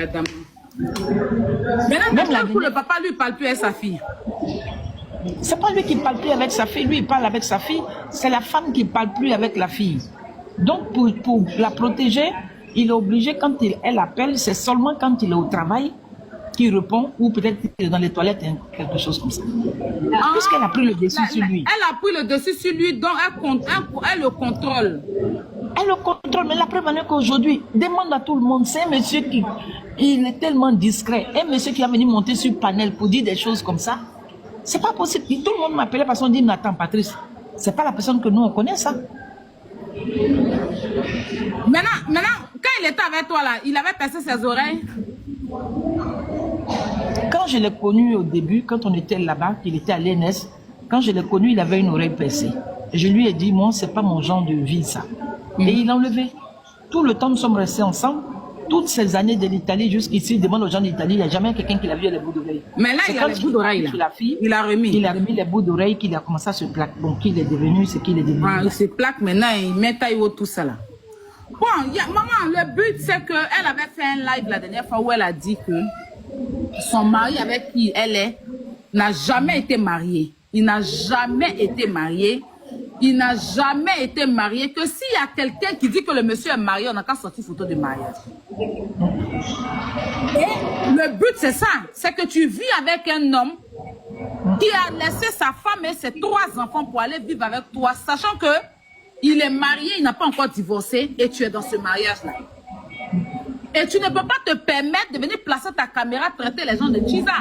Adam. Maintenant, pour le papa, lui, parle plus avec sa fille. C'est pas lui qui parle plus avec sa fille, lui il parle avec sa fille, c'est la femme qui parle plus avec la fille. Donc pour la protéger, il est obligé quand elle appelle, c'est seulement quand il est au travail qu'il répond ou peut-être qu'il est dans les toilettes, quelque chose comme ça. Puisqu'elle a pris le dessus sur lui. Elle a pris le dessus sur lui, donc elle le contrôle. Elle le contrôle, mais la preuve en est qu'aujourd'hui, demande à tout le monde, c'est un monsieur qui il est tellement discret, un monsieur qui a venu monter sur panel pour dire des choses comme ça. C'est pas possible. Tout le monde m'appelait parce qu'on dit, mais attends, Patrice, c'est pas la personne que nous on connaît, ça. Maintenant, quand il était avec toi là, il avait percé ses oreilles. Quand je l'ai connu au début, quand on était là-bas, qu'il était à l'ENS, quand je l'ai connu, il avait une oreille percée. Et je lui ai dit, moi, c'est pas mon genre de vie, ça. Et il l'a enlevé. Tout le temps, nous sommes restés ensemble. Toutes ces années de l'Italie jusqu'ici, il demande aux gens d'Italie, il n'y a jamais quelqu'un qui l'a vu les bouts d'oreilles. Mais là, il a les bouts d'oreilles. Il a remis les bouts d'oreilles, qu'il a commencé à se plaquer. Donc, qu'il est devenu ce qu'il est devenu. Ah, il se plaque maintenant, il met taille haut, tout ça là. Bon, maman, le but, c'est qu'elle avait fait un live la dernière fois où elle a dit que son mari avec qui elle est n'a jamais été marié. Il n'a jamais été marié. Il n'a jamais été marié. Que s'il y a quelqu'un qui dit que le monsieur est marié, on n'a qu'à sortir photo de mariage. Et le but, c'est ça. C'est que tu vis avec un homme qui a laissé sa femme et ses 3 enfants pour aller vivre avec toi, sachant que il est marié, il n'a pas encore divorcé et tu es dans ce mariage-là. Et tu ne peux pas te permettre de venir placer ta caméra, traiter les gens de Chiza.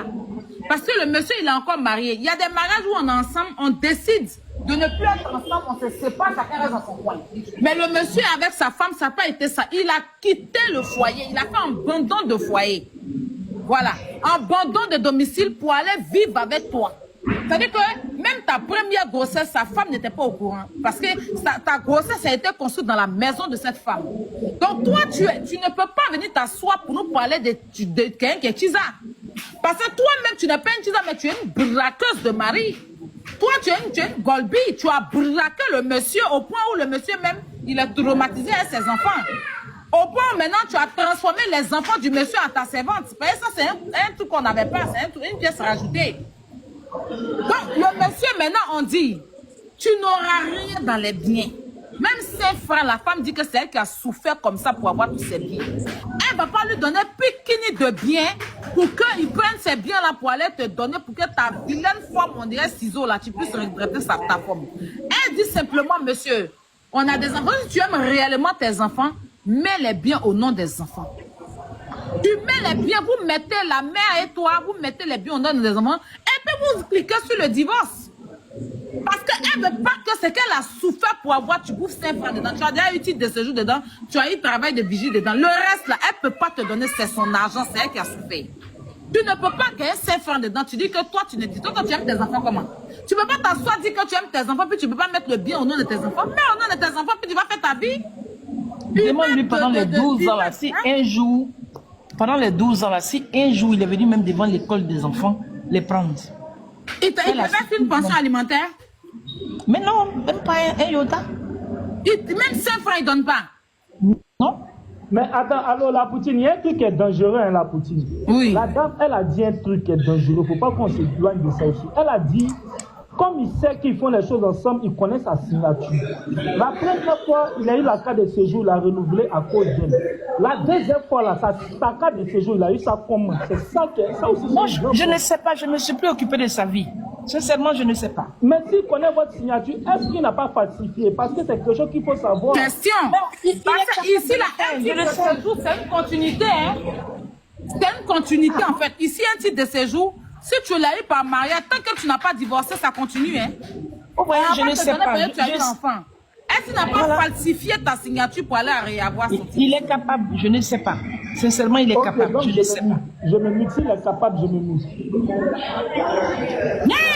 Parce que le monsieur, il est encore marié. Il y a des mariages où on est ensemble, on décide de ne plus être ensemble, on se sépare, chacun reste dans son coin. Mais le monsieur avec sa femme, ça n'a pas été ça. Il a quitté le foyer, il a fait un abandon de foyer. Voilà, abandon de domicile pour aller vivre avec toi. C'est-à-dire que même ta première grossesse, sa femme n'était pas au courant. Parce que ta grossesse a été construite dans la maison de cette femme. Donc toi, tu ne peux pas venir t'asseoir pour nous parler de quelqu'un qui est Chiza. Parce que toi-même, tu n'es pas une Chiza, mais tu es une braqueuse de mari. Toi, tu es une Golbi. Tu as braqué le monsieur au point où le monsieur même, il est traumatisé avec ses enfants. Au point où maintenant, tu as transformé les enfants du monsieur en ta servante. Ça, c'est un truc qu'on n'avait pas. C'est une pièce rajoutée. Donc, le monsieur, maintenant, on dit, tu n'auras rien dans les biens. Même ses frères, la femme dit que c'est elle qui a souffert comme ça pour avoir tous ses biens. Elle ne va pas lui donner piquini de biens pour qu'il prenne ces biens-là pour aller te donner, pour que ta vilaine forme, on dirait ciseaux, là, tu puisses regretter ta forme. Elle dit simplement, monsieur, on a des enfants, si tu aimes réellement tes enfants, mets les biens au nom des enfants. Tu mets les biens, vous mettez la mère et toi, vous mettez les biens au nom des enfants, et puis vous cliquez sur le divorce. Parce qu'elle ne veut pas que ce qu'elle a souffert pour avoir, tu bouffes 5 francs dedans, tu as déjà eu titre de séjour dedans, tu as eu travail de vigie dedans. Le reste là, elle ne peut pas te donner, c'est son argent, c'est elle qui a souffert. Tu ne peux pas gagner 5 francs dedans, tu dis que toi, tu ne dis toi, tu aimes tes enfants comment? Tu ne peux pas t'asseoir, dire que tu aimes tes enfants, puis tu ne peux pas mettre le bien au nom de tes enfants. Mais au nom de tes enfants, puis tu vas faire ta vie. Demande-lui pendant les 12 ans là, si un jour, pendant les 12 ans là, si un jour il est venu même devant l'école des enfants, les prendre. Il te fait une pension alimentaire? Mais non, même pas un iota. Même 5 francs, il ne donne pas. Non. Mais attends, alors la Poutine, il y a un truc qui est dangereux, hein, la Poutine. Oui. La dame, elle a dit un truc qui est dangereux. Il ne faut pas qu'on s'éloigne de ça aussi. Elle a dit, comme il sait qu'ils font les choses ensemble, il connaît sa signature. La première fois, il a eu la carte de séjour, il a renouvelé à cause d'elle. La deuxième fois, là, sa carte de séjour, il a eu ça comment? C'est ça qui est ça aussi. Moi, je ne sais pas, je ne me suis plus occupé de sa vie. Sincèrement, je ne sais pas. Mais s'il connaît votre signature, est-ce qu'il n'a pas falsifié? Parce que c'est quelque chose qu'il faut savoir. Question. Parce que ici, la titre de séjour, c'est une continuité. Hein? C'est une continuité, en fait. Ici, un titre de séjour, si tu l'as eu par mariage, tant que tu n'as pas divorcé, ça continue. Hein? Oh, ouais, je ne sais pas. Tu as eu l'enfant. Est-ce qu'il n'a pas falsifié ta signature pour aller réavoir son titre? Il est capable, je ne sais pas. Sincèrement, il est capable, donc je ne sais pas. Je me mute, s'il est capable, je me mute.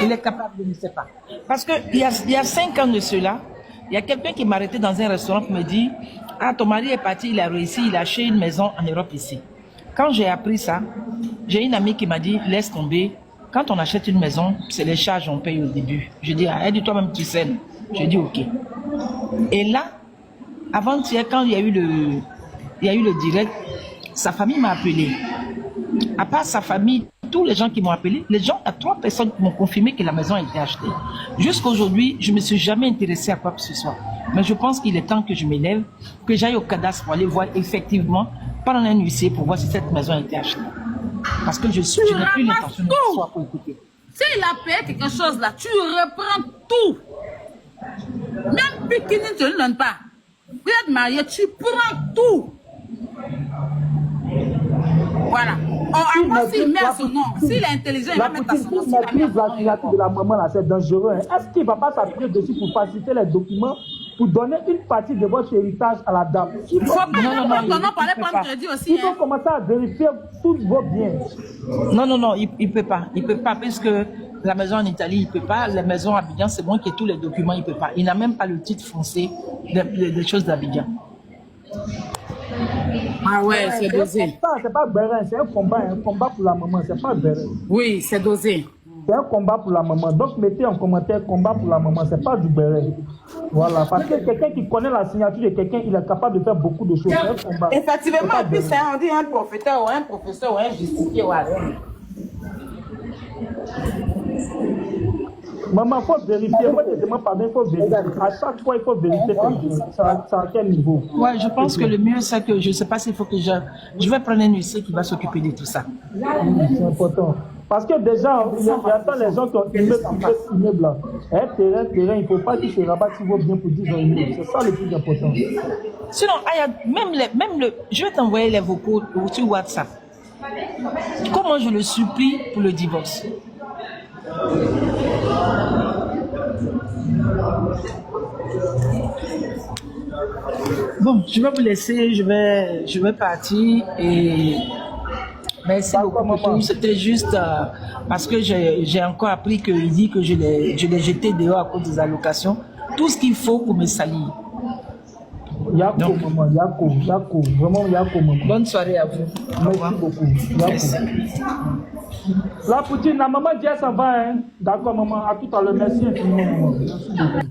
Il est capable, je ne sais pas. Parce qu'il y a 5 ans de cela, il y a quelqu'un qui m'a arrêté dans un restaurant qui me dit « Ah, ton mari est parti, il a réussi, il a acheté une maison en Europe ici. » Quand j'ai appris ça, j'ai une amie qui m'a dit « Laisse tomber, quand on achète une maison, c'est les charges qu'on paye au début. » Je dis « Ah, elle dit toi-même tu sais. » Je dis « Ok. » Et là, Avant-hier, quand il y a eu le direct, sa famille m'a appelé. À part sa famille, tous les gens qui m'ont appelé, il y a 3 personnes qui m'ont confirmé que la maison a été achetée. Jusqu'à aujourd'hui, je ne me suis jamais intéressée à quoi que ce soit. Mais je pense qu'il est temps que je m'élève, que j'aille au cadastre pour aller voir effectivement, pendant un huissier, pour voir si cette maison a été achetée. Parce que je n'ai plus l'intention de m'asseoir pour écouter. S'il a payé quelque chose là, tu reprends tout. Même Pikini ne te le donne pas. Vous êtes marié, tu prends tout. Voilà. Oh, moi, s'il met son nom, s'il est intelligent, il va mettre son nom. S'il maîtrise la signature de la maman, là, c'est dangereux. Hein. Est-ce qu'il ne va pas s'appuyer dessus pour faciliter les documents, pour donner une partie de votre héritage à la dame? Il faut pas prendre ton nom pour aller prendre crédit aussi. Il faut commencer à vérifier tous vos biens. Non, il peut pas. Il peut pas, puisque la maison en Italie, il peut pas. La maison à Abidjan, c'est moi qui ai tous les documents, il peut pas. Il n'a même pas le titre foncier des choses d'Abidjan. Ah ouais, c'est dosé. C'est pas Bérin, c'est un combat pour la maman, c'est pas Bérin. Oui, c'est dosé. C'est un combat pour la maman. Donc mettez en commentaire combat pour la maman, c'est pas du Bérin. Voilà, parce que quelqu'un qui connaît la signature de quelqu'un, il est capable de faire beaucoup de choses. C'est un combat. Effectivement, puis c'est on dit un professeur ou un justifié ou rien. Maman, il faut vérifier. Moi, je ne demande pas, mais il faut vérifier. À chaque fois, il faut vérifier. Ça à quel niveau? Ouais, je pense que le mieux, c'est que je ne sais pas s'il faut que je vais prendre un huissier qui va s'occuper de tout ça. C'est important. Parce que déjà, il y a les gens qui ont immeuble là. Un terrain, il ne faut pas qu'il se rabatte si vaut bien pour 10 ans. C'est ça le plus important. Sinon, je vais t'envoyer les vocaux sur WhatsApp. Comment je le supplie pour le divorce? Bon, je vais vous laisser, je vais partir et merci beaucoup pour tout. C'était juste parce que j'ai encore appris qu'il dit que je l'ai jeté dehors à cause des allocations. Tout ce qu'il faut pour me salir. Yako, maman, Yako, vraiment Yako, maman. Bonne soirée à vous. Merci beaucoup. Merci. La Poutine, la maman dit ça va, hein. D'accord, maman, à tout à l'heure. Merci infiniment, maman. Merci beaucoup.